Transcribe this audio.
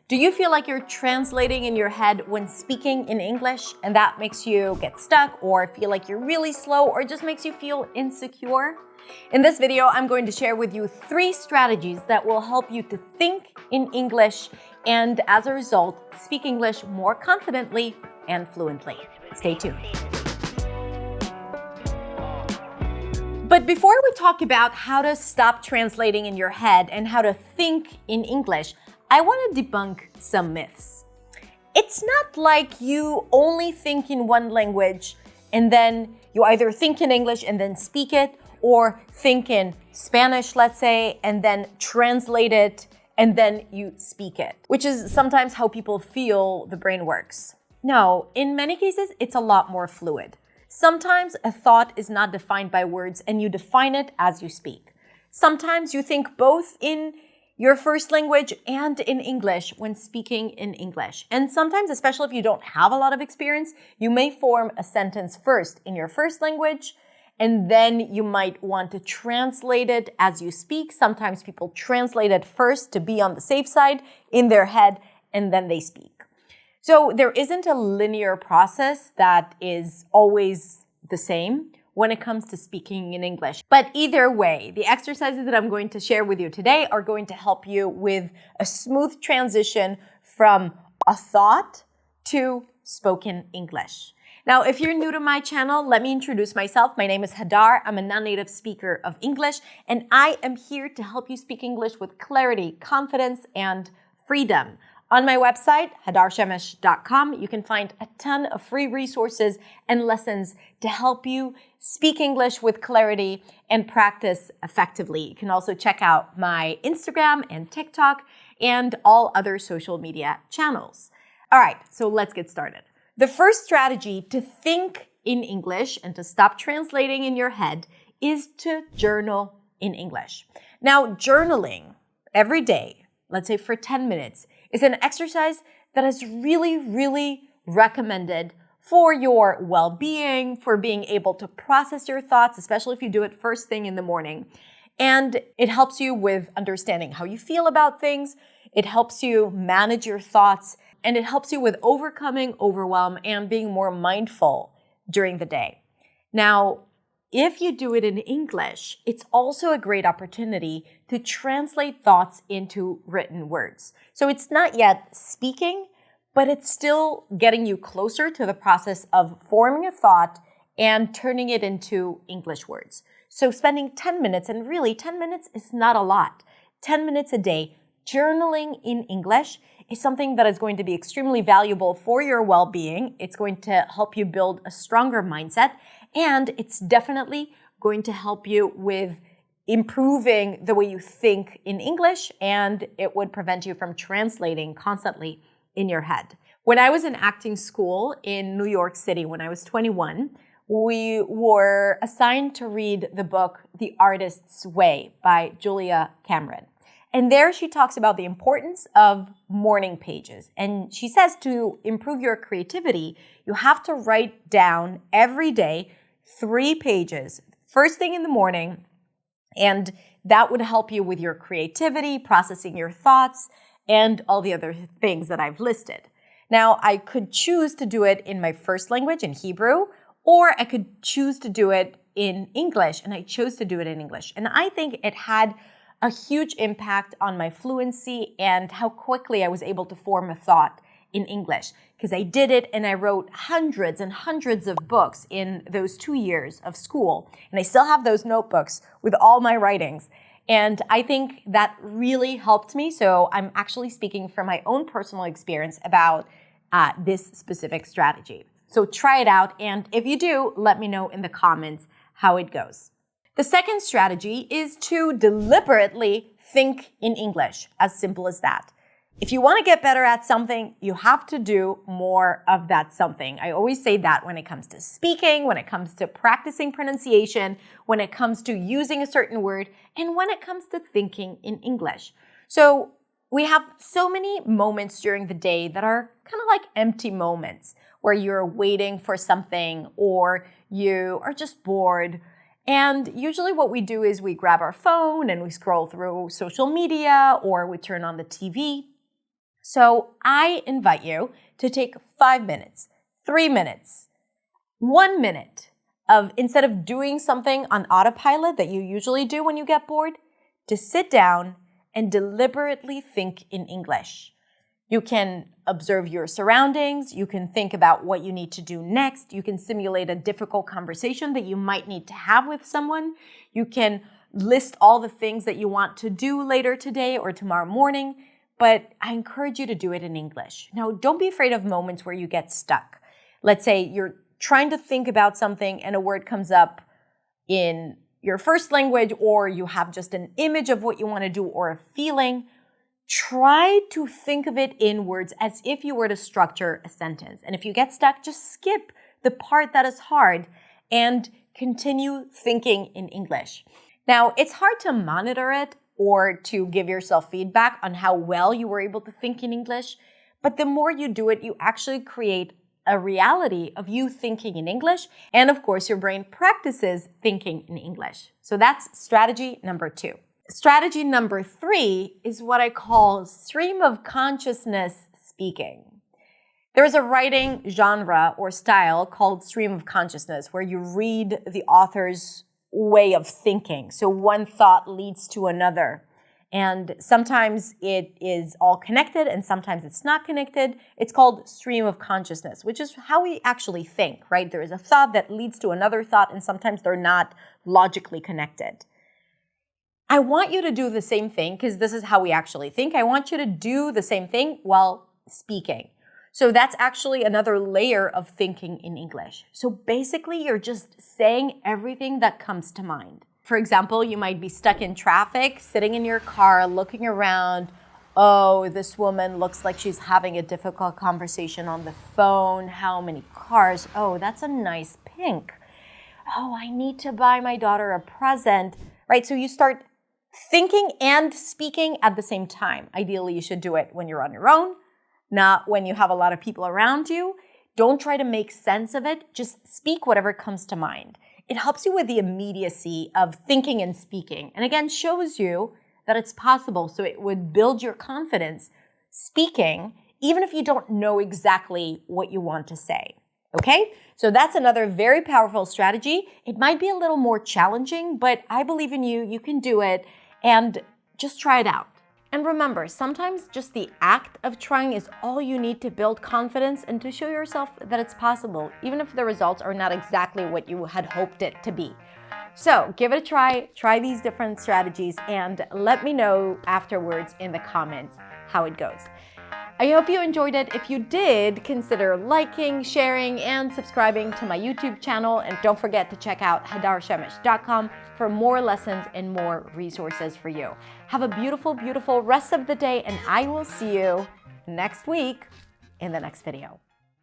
Do you feel like you're translating in your head when speaking in English and that makes you get stuck or feel like you're really slow or just makes you feel insecure? In this video, I'm going to share with you 3 strategies that will help you to think in English and as a result, speak English more confidently and fluently. Stay tuned. But before we talk about how to stop translating in your head and how to think in English, I want to debunk some myths. It's not like you only think in one language and then you either think in English and then speak it, or think in Spanish, let's say, and then translate it and then you speak it, which is sometimes how people feel the brain works. No, in many cases, it's a lot more fluid. Sometimes a thought is not defined by words and you define it as you speak. Sometimes you think both in your first language and in English when speaking in English. And sometimes, especially if you don't have a lot of experience, you may form a sentence first in your first language, and then you might want to translate it as you speak. Sometimes people translate it first to be on the safe side in their head, and then they speak. So there isn't a linear process that is always the same when it comes to speaking in English. But either way, the exercises that I'm going to share with you today are going to help you with a smooth transition from a thought to spoken English. Now, if you're new to my channel, let me introduce myself. My name is Hadar. I'm a non-native speaker of English, and I am here to help you speak English with clarity, confidence, and freedom. On my website, hadarshemesh.com, you can find a ton of free resources and lessons to help you speak English with clarity and practice effectively. You can also check out my Instagram and TikTok and all other social media channels. All right, so let's get started. The first strategy to think in English and to stop translating in your head is to journal in English. Now, journaling every day, let's say for 10 minutes, is an exercise that is really recommended for your well-being, for being able to process your thoughts, especially if you do it first thing in the morning. And it helps you with understanding how you feel about things. It helps you manage your thoughts, and it helps you with overcoming overwhelm and being more mindful during the day. Now, if you do it in English, it's also a great opportunity to translate thoughts into written words. So it's not yet speaking, but it's still getting you closer to the process of forming a thought and turning it into English words. So spending 10 minutes, and really 10 minutes is not a lot, 10 minutes a day journaling in English is something that is going to be extremely valuable for your well-being. It's going to help you build a stronger mindset, and it's definitely going to help you with improving the way you think in English, and it would prevent you from translating constantly in your head. When I was in acting school in New York City when I was 21, we were assigned to read the book The Artist's Way by Julia Cameron. And there she talks about the importance of morning pages. And she says to improve your creativity, you have to write down every day 3 pages, first thing in the morning, and that would help you with your creativity, processing your thoughts, and all the other things that I've listed. Now, I could choose to do it in my first language, in Hebrew, or I could choose to do it in English, and I chose to do it in English. And I think it had a huge impact on my fluency and how quickly I was able to form a thought in English, because I did it and I wrote hundreds and hundreds of books in those 2 years of school. And I still have those notebooks with all my writings. And I think that really helped me. So I'm actually speaking from my own personal experience about this specific strategy. So try it out. And if you do, let me know in the comments how it goes. The second strategy is to deliberately think in English, as simple as that. If you want to get better at something, you have to do more of that something. I always say that when it comes to speaking, when it comes to practicing pronunciation, when it comes to using a certain word, and when it comes to thinking in English. So we have so many moments during the day that are kind of like empty moments where you're waiting for something or you are just bored. And usually what we do is we grab our phone and we scroll through social media or we turn on the TV. So I invite you to take 5 minutes, 3 minutes, 1 minute of, instead of doing something on autopilot that you usually do when you get bored, to sit down and deliberately think in English. You can observe your surroundings. You can think about what you need to do next. You can simulate a difficult conversation that you might need to have with someone. You can list all the things that you want to do later today or tomorrow morning. But I encourage you to do it in English. Now, don't be afraid of moments where you get stuck. Let's say you're trying to think about something and a word comes up in your first language, or you have just an image of what you want to do or a feeling. Try to think of it in words as if you were to structure a sentence. And if you get stuck, just skip the part that is hard and continue thinking in English. Now, it's hard to monitor it or to give yourself feedback on how well you were able to think in English, but the more you do it, you actually create a reality of you thinking in English, and of course, your brain practices thinking in English. So that's strategy number 2. Strategy number 3 is what I call stream of consciousness speaking. There is a writing genre or style called stream of consciousness where you read the author's way of thinking. So one thought leads to another. And sometimes it is all connected and sometimes it's not connected. It's called stream of consciousness, which is how we actually think, right? There is a thought that leads to another thought and sometimes they're not logically connected. I want you to do the same thing because this is how we actually think. I want you to do the same thing while speaking. So that's actually another layer of thinking in English. So basically, you're just saying everything that comes to mind. For example, you might be stuck in traffic, sitting in your car, looking around. Oh, this woman looks like she's having a difficult conversation on the phone. How many cars? Oh, that's a nice pink. Oh, I need to buy my daughter a present, right? So you start thinking and speaking at the same time. Ideally, you should do it when you're on your own, not when you have a lot of people around you. Don't try to make sense of it. Just speak whatever comes to mind. It helps you with the immediacy of thinking and speaking. And again, shows you that it's possible. So it would build your confidence speaking, even if you don't know exactly what you want to say. Okay? So that's another very powerful strategy. It might be a little more challenging, but I believe in you. You can do it. And just try it out. And remember, sometimes just the act of trying is all you need to build confidence and to show yourself that it's possible, even if the results are not exactly what you had hoped it to be. So give it a try these different strategies, and let me know afterwards in the comments how it goes. I hope you enjoyed it. If you did, consider liking, sharing, and subscribing to my YouTube channel. And don't forget to check out hadarshamish.com for more lessons and more resources for you. Have a beautiful, beautiful rest of the day, and I will see you next week in the next video.